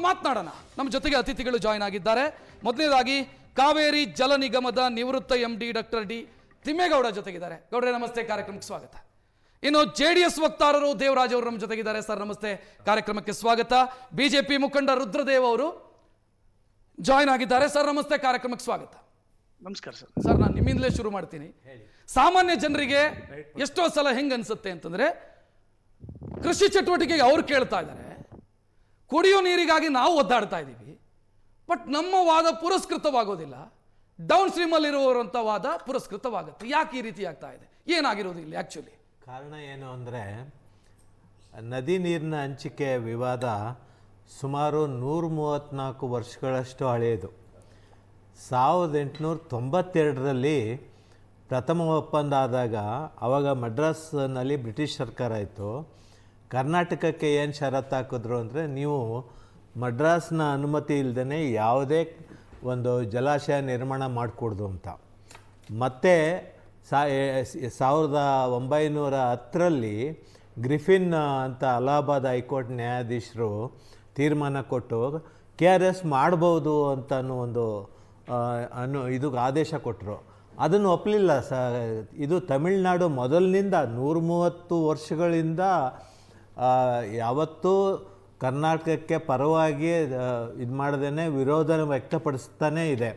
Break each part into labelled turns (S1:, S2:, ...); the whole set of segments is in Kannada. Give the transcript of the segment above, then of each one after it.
S1: ಮಾತನಾಡೋಣ. ನಮ್ಮ ಜೊತೆಗೆ ಅತಿಥಿಗಳು ಜಾಯ್ನ್ ಆಗಿದ್ದಾರೆ. ಮೊದಲನೇದಾಗಿ ಕಾವೇರಿ ಜಲ ನಿಗಮದ ನಿವೃತ್ತ MD ಡಾಕ್ಟರ್ ಡಿ ತಿಮ್ಮೇಗೌಡ ಜೊತೆಗಿದ್ದಾರೆ. ಗೌಡ್ರೆ ನಮಸ್ತೆ, ಕಾರ್ಯಕ್ರಮಕ್ಕೆ ಸ್ವಾಗತ. ಇನ್ನು JDS ವಕ್ತಾರರು ದೇವರಾಜ್ ಅವರು ನಮ್ಮ ಜೊತೆಗಿದ್ದಾರೆ. ಸರ್ ನಮಸ್ತೆ, ಕಾರ್ಯಕ್ರಮಕ್ಕೆ ಸ್ವಾಗತ. ಬಿಜೆಪಿ ಮುಖಂಡ ರುದ್ರದೇವ್ ಅವರು ಜಾಯ್ನ್ ಆಗಿದ್ದಾರೆ. ಸರ್ ನಮಸ್ತೆ, ಕಾರ್ಯಕ್ರಮಕ್ಕೆ ಸ್ವಾಗತ.
S2: ನಮಸ್ಕಾರ ಸರ್.
S1: ಸರ್ ನಾನು ನಿಮ್ಮಿಂದಲೇ ಶುರು ಮಾಡ್ತೀನಿ. ಸಾಮಾನ್ಯ ಜನರಿಗೆ ಎಷ್ಟೋ ಸಲ ಹೆಂಗ್ ಅನ್ಸುತ್ತೆ ಅಂತಂದ್ರೆ, ಕೃಷಿ ಚಟುವಟಿಕೆಗೆ ಅವ್ರು ಕೇಳ್ತಾ ಇದ್ದಾರೆ, ಕುಡಿಯೋ ನೀರಿಗಾಗಿ ನಾವು ಒದ್ದಾಡ್ತಾ ಇದ್ದೀವಿ, ಬಟ್ ನಮ್ಮ ವಾದ ಪುರಸ್ಕೃತವಾಗೋದಿಲ್ಲ. ಡೌನ್ ಸ್ಟ್ರೀಮ್ ಅಲ್ಲಿ ಇರುವಂತ ವಾದ ಪುರಸ್ಕೃತವಾಗುತ್ತೆ. ಯಾಕೆ ಈ ರೀತಿ ಆಗ್ತಾ ಇದೆ? ಏನಾಗಿರೋದು ಇಲ್ಲಿ ಆಕ್ಚುಲಿ?
S3: ಕಾರಣ ಏನು ಅಂದರೆ, ನದಿ ನೀರಿನ ಹಂಚಿಕೆ ವಿವಾದ ಸುಮಾರು 134 ವರ್ಷಗಳಷ್ಟು ಹಳೆಯದು. 1892ರಲ್ಲಿ ಪ್ರಥಮ ಒಪ್ಪಂದ ಆದಾಗ, ಆವಾಗ ಮಡ್ರಾಸ್ನಲ್ಲಿ ಬ್ರಿಟಿಷ್ ಸರ್ಕಾರ ಇತ್ತು. ಕರ್ನಾಟಕಕ್ಕೆ ಏನು ಷರತ್ತು ಹಾಕಿದ್ರು ಅಂದರೆ, ನೀವು ಮಡ್ರಾಸ್ನ ಅನುಮತಿ ಇಲ್ಲದೇ ಯಾವುದೇ ಒಂದು ಜಲಾಶಯ ನಿರ್ಮಾಣ ಮಾಡಿಕೊಡ್ದು ಅಂತ. ಮತ್ತು 1910ರಲ್ಲಿ ಗ್ರಿಫಿನ್ ಅಂತ ಅಲಹಾಬಾದ್ ಹೈಕೋರ್ಟ್ ನ್ಯಾಯಾಧೀಶರು ತೀರ್ಮಾನ ಕೊಟ್ಟು KRS ಮಾಡ್ಬೋದು ಅಂತ ಒಂದು ಇದು ಆದೇಶ ಕೊಟ್ಟರು. ಅದನ್ನು ಒಪ್ಪಲಿಲ್ಲ ಇದು ತಮಿಳುನಾಡು ಮೊದಲಿನಿಂದ 130 ವರ್ಷಗಳಿಂದ ಯಾವತ್ತೂ ಕರ್ನಾಟಕಕ್ಕೆ ಪರವಾಗಿ ಇದು ಮಾಡದೇ ವಿರೋಧ ವ್ಯಕ್ತಪಡಿಸ್ತಾನೇ ಇದೆ.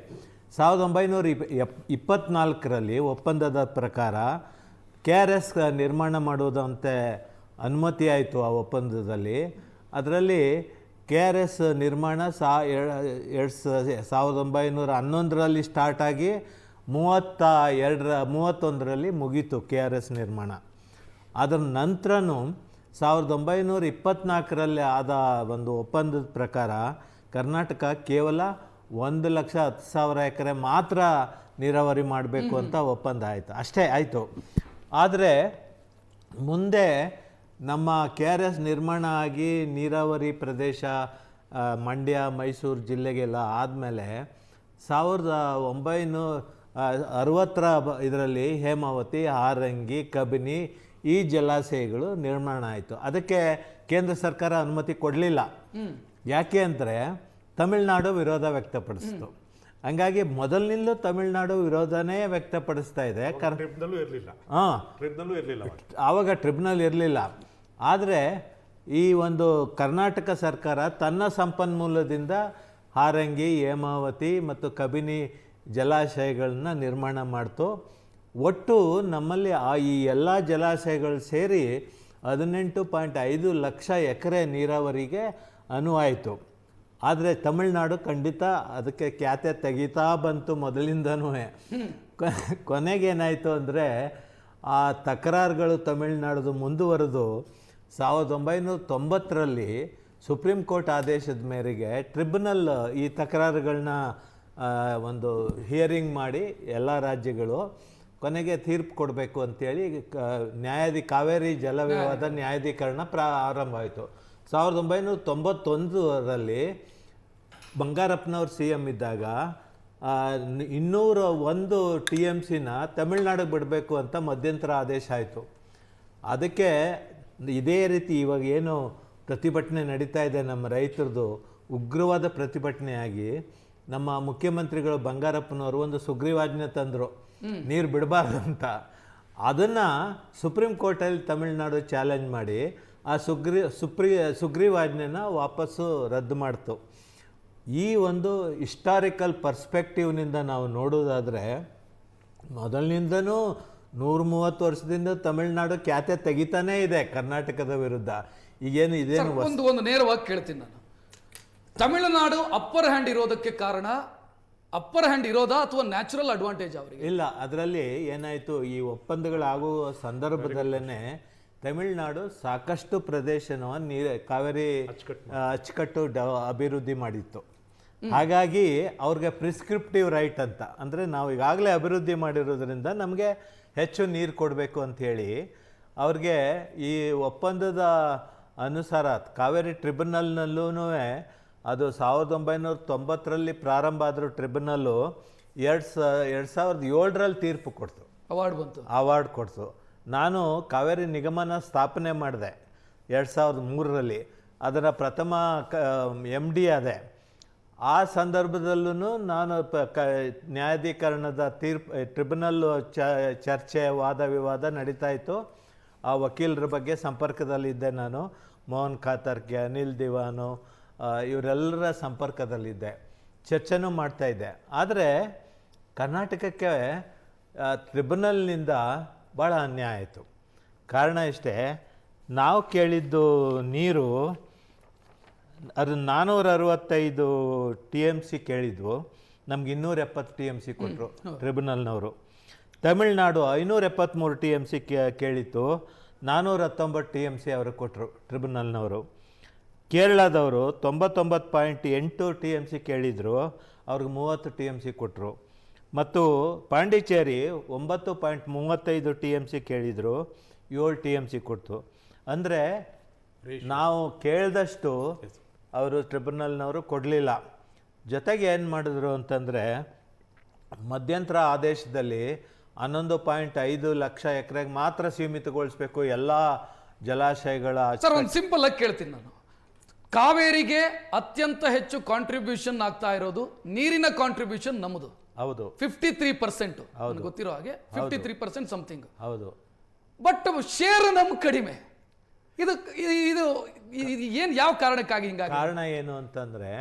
S3: 1924ರಲ್ಲಿ ಒಪ್ಪಂದದ ಪ್ರಕಾರ KRS ನಿರ್ಮಾಣ ಮಾಡುವುದಂತೆ ಅನುಮತಿ ಆಯಿತು. ಆ ಒಪ್ಪಂದದಲ್ಲಿ ಅದರಲ್ಲಿ KRS ನಿರ್ಮಾಣ 1911ರಲ್ಲಿ ಸ್ಟಾರ್ಟ್ ಆಗಿ 31ರಲ್ಲಿ ಮುಗೀತು KRS ನಿರ್ಮಾಣ. ಅದರ ನಂತರನೂ 1924ರಲ್ಲಿ ಆದ ಒಂದು ಒಪ್ಪಂದದ ಪ್ರಕಾರ ಕರ್ನಾಟಕ ಕೇವಲ 1,10,000 ಎಕರೆ ಮಾತ್ರ ನೀರಾವರಿ ಮಾಡಬೇಕು ಅಂತ ಒಪ್ಪಂದ ಆಯಿತು. ಅಷ್ಟೇ ಆಯಿತು. ಆದರೆ ಮುಂದೆ ನಮ್ಮ KRS ನಿರ್ಮಾಣ ಆಗಿ ನೀರಾವರಿ ಪ್ರದೇಶ ಮಂಡ್ಯ ಮೈಸೂರು ಜಿಲ್ಲೆಗೆಲ್ಲ ಆದಮೇಲೆ 1960ರ ಇದರಲ್ಲಿ ಹೇಮಾವತಿ, ಹಾರಂಗಿ, ಕಬಿನಿ ಈ ಜಲಾಶಯಗಳು ನಿರ್ಮಾಣ ಆಯಿತು. ಅದಕ್ಕೆ ಕೇಂದ್ರ ಸರ್ಕಾರ ಅನುಮತಿ ಕೊಡಲಿಲ್ಲ. ಯಾಕೆ ಅಂದರೆ ತಮಿಳುನಾಡು ವಿರೋಧ ವ್ಯಕ್ತಪಡಿಸ್ತು. ಹಂಗಾಗಿ ಮೊದಲಿನಿಂದಲೂ ತಮಿಳುನಾಡು ವಿರೋಧನೇ ವ್ಯಕ್ತಪಡಿಸ್ತಾ ಇದೆ. ಆವಾಗ ಟ್ರಿಬ್ಯುನಲ್ ಇರಲಿಲ್ಲ. ಆದರೆ ಈ ಒಂದು ಕರ್ನಾಟಕ ಸರ್ಕಾರ ತನ್ನ ಸಂಪನ್ಮೂಲದಿಂದ ಹಾರಂಗಿ, ಹೇಮಾವತಿ ಮತ್ತು ಕಬಿನಿ ಜಲಾಶಯಗಳನ್ನ ನಿರ್ಮಾಣ ಮಾಡ್ತು. ಒಟ್ಟು ನಮ್ಮಲ್ಲಿ ಈ ಎಲ್ಲ ಜಲಾಶಯಗಳು ಸೇರಿ 18.5 ಲಕ್ಷ ಎಕರೆ ನೀರಾವರಿಗೆ ಅನುವಾಯಿತು. ಆದರೆ ತಮಿಳುನಾಡು ಖಂಡಿತ ಅದಕ್ಕೆ ಖ್ಯಾತೆ ತೆಗಿತಾ ಬಂತು ಮೊದಲಿಂದನೂ. ಕೊನೆಗೇನಾಯಿತು ಅಂದರೆ, ಆ ತಕರಾರುಗಳು ತಮಿಳುನಾಡು ಮುಂದುವರೆದು 1990ರಲ್ಲಿ ಸುಪ್ರೀಂ ಕೋರ್ಟ್ ಆದೇಶದ ಮೇರೆಗೆ ಟ್ರಿಬ್ಯುನಲ್ ಈ ತಕರಾರುಗಳನ್ನ ಒಂದು ಹಿಯರಿಂಗ್ ಮಾಡಿ ಎಲ್ಲ ರಾಜ್ಯಗಳು ಕೊನೆಗೆ ತೀರ್ಪು ಕೊಡಬೇಕು ಅಂತೇಳಿ ಕಾವೇರಿ ಜಲ ವಿವಾದ ನ್ಯಾಯಾಧೀಕರಣ ಆರಂಭವಾಯಿತು. 1991ರಲ್ಲಿ ಬಂಗಾರಪ್ಪನವ್ರು CM ಇದ್ದಾಗ 201 TMCನ ತಮಿಳ್ನಾಡಿಗೆ ಬಿಡಬೇಕು ಅಂತ ಮಧ್ಯಂತರ ಆದೇಶ ಆಯಿತು. ಅದಕ್ಕೆ ಇದೇ ರೀತಿ ಇವಾಗ ಏನು ಪ್ರತಿಭಟನೆ ನಡೀತಾ ಇದೆ ನಮ್ಮ ರೈತರದು, ಉಗ್ರವಾದ ಪ್ರತಿಭಟನೆಯಾಗಿ ನಮ್ಮ ಮುಖ್ಯಮಂತ್ರಿಗಳು ಬಂಗಾರಪ್ಪನವರು ಒಂದು ಸುಗ್ರೀವಾಜ್ಞೆ ತಂದರು, ನೀರು ಬಿಡಬಾರ್ದು ಅಂತ. ಅದನ್ನು ಸುಪ್ರೀಂ ಕೋರ್ಟಲ್ಲಿ ತಮಿಳುನಾಡು ಚಾಲೆಂಜ್ ಮಾಡಿ ಆ ಸುಗ್ರೀವಾಜ್ಞೆನ ವಾಪಸ್ಸು ರದ್ದು ಮಾಡ್ತು. ಈ ಒಂದು ಹಿಸ್ಟಾರಿಕಲ್ ಪರ್ಸ್ಪೆಕ್ಟಿವ್ನಿಂದ ನಾವು ನೋಡೋದಾದರೆ, ಮೊದಲಿನಿಂದನೂ 130 ವರ್ಷದಿಂದ ತಮಿಳುನಾಡು ಖ್ಯಾತೆ ತೆಗಿತಾನೇ ಇದೆ ಕರ್ನಾಟಕದ ವಿರುದ್ಧ. ಈಗೇನು ಇದೇನು
S1: ಒಂದು ನೇರವಾಗಿ ಕೇಳ್ತೀನಿ ನಾನು, ತಮಿಳುನಾಡು ಅಪ್ಪರ್ ಹ್ಯಾಂಡ್ ಇರೋದಕ್ಕೆ ಕಾರಣ ಅಪ್ಪರ್ ಹ್ಯಾಂಡ್ ಇರೋದಾ ಅಥವಾ ನ್ಯಾಚುರಲ್ ಅಡ್ವಾಂಟೇಜ್ ಅವರಿಗೆ?
S3: ಇಲ್ಲ, ಅದರಲ್ಲಿ ಏನಾಯಿತು, ಈ ಒಪ್ಪಂದಗಳಾಗುವ ಸಂದರ್ಭದಲ್ಲೇ ತಮಿಳುನಾಡು ಸಾಕಷ್ಟು ಪ್ರದೇಶನ ಕಾವೇರಿ ಅಚ್ಚುಕಟ್ಟು ಅಭಿವೃದ್ಧಿ ಮಾಡಿತ್ತು. ಹಾಗಾಗಿ ಅವ್ರಿಗೆ ಪ್ರಿಸ್ಕ್ರಿಪ್ಟಿವ್ ರೈಟ್ ಅಂತ, ಅಂದರೆ ನಾವು ಈಗಾಗಲೇ ಅಭಿವೃದ್ಧಿ ಮಾಡಿರೋದ್ರಿಂದ ನಮಗೆ ಹೆಚ್ಚು ನೀರು ಕೊಡಬೇಕು ಅಂಥೇಳಿ ಅವ್ರಿಗೆ ಈ ಒಪ್ಪಂದದ ಅನುಸಾರ ಕಾವೇರಿ ಟ್ರಿಬ್ಯುನಲ್ನಲ್ಲೂ ಅದು 1990ರಲ್ಲಿ ಪ್ರಾರಂಭ ಆದರೂ ಟ್ರಿಬ್ಯುನಲ್ಲು 2007ರಲ್ಲಿ ತೀರ್ಪು ಕೊಡ್ತು, ಅವಾರ್ಡ್ ಕೊಡ್ತು. ನಾನು ಕಾವೇರಿ ನಿಗಮನ ಸ್ಥಾಪನೆ ಮಾಡಿದೆ 2003ರಲ್ಲಿ. ಅದರ ಪ್ರಥಮ MD ಆದೆ. ಆ ಸಂದರ್ಭದಲ್ಲೂ ನಾನು ನ್ಯಾಯಾಧೀಕರಣದ ಟ್ರಿಬ್ಯುನಲ್ಲು ಚರ್ಚೆ ವಾದ ವಿವಾದ ನಡೀತಾ ಇತ್ತು. ಆ ವಕೀಲರ ಬಗ್ಗೆ ಸಂಪರ್ಕದಲ್ಲಿದ್ದೆ ನಾನು. ಮೋಹನ್ ಖಾತರ್ಕೆ, ಅನಿಲ್ ದಿವಾನು, ಇವರೆಲ್ಲರ ಸಂಪರ್ಕದಲ್ಲಿದ್ದೆ, ಚರ್ಚೆನೂ ಮಾಡ್ತಾಯಿದ್ದೆ. ಆದರೆ ಕರ್ನಾಟಕಕ್ಕೆ ಟ್ರಿಬ್ಯುನಲ್ನಿಂದ ಭಾಳ ಅನ್ಯಾಯ ಆಯಿತು. ಕಾರಣ ಇಷ್ಟೇ, ನಾವು ಕೇಳಿದ್ದು ನೀರು ಅದು 465 TMC ಕೇಳಿದ್ವು, ನಮ್ಗೆ 270 TMC ಕೊಟ್ಟರು ಟ್ರಿಬ್ಯುನಲ್ನವರು. ತಮಿಳ್ನಾಡು 573 TMC ಕೇಳಿತ್ತು, 419 TMC ಅವರು ಕೊಟ್ಟರು ಟ್ರಿಬ್ಯುನಲ್ನವರು. ಕೇರಳದವರು 99.8 TMC ಕೇಳಿದರು, ಅವ್ರಿಗೆ 30 TMC ಕೊಟ್ಟರು. ಮತ್ತು ಪಾಂಡಿಚೇರಿ 9.35 TMC ಕೇಳಿದರು, 7 TMC ಕೊಡ್ತು. ಅಂದರೆ ನಾವು ಕೇಳಿದಷ್ಟು ಅವರು ಟ್ರಿಬ್ಯುನಲ್ನವರು ಕೊಡಲಿಲ್ಲ. ಜೊತೆಗೆ ಏನು ಮಾಡಿದ್ರು ಅಂತಂದರೆ, ಮಧ್ಯಂತರ ಆದೇಶದಲ್ಲಿ 11.5 ಲಕ್ಷ ಎಕರೆಗೆ ಮಾತ್ರ ಸೀಮಿತಗೊಳಿಸಬೇಕು ಎಲ್ಲ ಜಲಾಶಯಗಳ.
S1: ಸರ್, ಒಂದು ಸಿಂಪಲ್ ಆಗಿ ಕೇಳ್ತೀನಿ ನಾನು. ಕಾವೇರಿಗೆ ಅತ್ಯಂತ ಹೆಚ್ಚು ಕಾಂಟ್ರಿಬ್ಯೂಷನ್ ಆಗ್ತಾ ಇರೋದು ನೀರಿನ ಕಾಂಟ್ರಿಬ್ಯೂಷನ್ ನಮ್ಮದು.
S3: ಹೌದು,
S1: 53%. ಗೊತ್ತಿರೋ ಹಾಗೆ 53% ಸಮಥಿಂಗ್.
S3: ಹೌದು.
S1: ಬಟ್ ಶೇರ್ ನಮ್ಗೆ ಕಡಿಮೆ. ಇದು ಇದು ಏನು, ಯಾವ ಕಾರಣಕ್ಕಾಗಿ ಹಿಂಗಾಗಿ?
S3: ಕಾರಣ ಏನು ಅಂತಂದರೆ,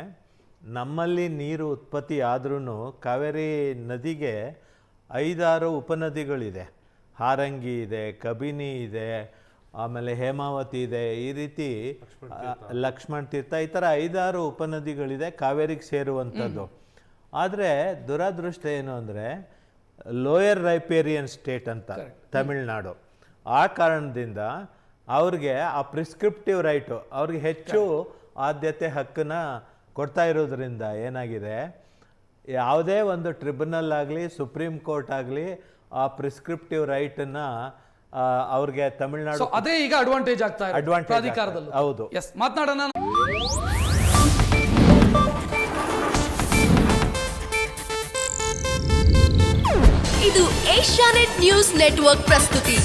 S3: ನಮ್ಮಲ್ಲಿ ನೀರು ಉತ್ಪತ್ತಿ ಆದ್ರೂ ಕಾವೇರಿ ನದಿಗೆ 5-6 ಉಪನದಿಗಳಿದೆ. ಹಾರಂಗಿ ಇದೆ, ಕಬಿನಿ ಇದೆ, ಆಮೇಲೆ ಹೇಮಾವತಿ ಇದೆ, ಈ ರೀತಿ ಲಕ್ಷ್ಮಣ ತೀರ್ಥ, ಈ ಥರ 5-6 ಉಪನದಿಗಳಿದೆ ಕಾವೇರಿಗೆ ಸೇರುವಂಥದ್ದು. ಆದರೆ ದುರಾದೃಷ್ಟ ಏನು ಅಂದರೆ, ಲೋಯರ್ ರೈಪೇರಿಯನ್ ಸ್ಟೇಟ್ ಅಂತ ತಮಿಳ್ನಾಡು. ಆ ಕಾರಣದಿಂದ ಅವ್ರಿಗೆ ಆ ಪ್ರಿಸ್ಕ್ರಿಪ್ಟಿವ್ ರೈಟು, ಅವ್ರಿಗೆ ಹೆಚ್ಚು ಆದ್ಯತೆ ಹಕ್ಕನ್ನು ಕೊಡ್ತಾ ಇರೋದ್ರಿಂದ ಏನಾಗಿದೆ, ಯಾವುದೇ ಒಂದು ಟ್ರಿಬ್ಯುನಲ್ ಆಗಲಿ ಸುಪ್ರೀಂ ಕೋರ್ಟ್ ಆಗಲಿ ಆ ಪ್ರಿಸ್ಕ್ರಿಪ್ಟಿವ್ ರೈಟನ್ನು ಅವ್ರಿಗೆ ತಮಿಳ್ನಾಡು
S1: ಅದೇ ಈಗ ಅಡ್ವಾಂಟೇಜ್ ಆಗ್ತಾ ಇದೆ ಪ್ರಾಧಿಕಾರದಲ್ಲಿ.
S3: ಹೌದು.
S1: ಎಸ್, ಮಾತನಾಡೋಣ.
S2: ಇದು ಏಷ್ಯಾನೆಟ್ ನ್ಯೂಸ್ ನೆಟ್ವರ್ಕ್ ಪ್ರಸ್ತುತಿ.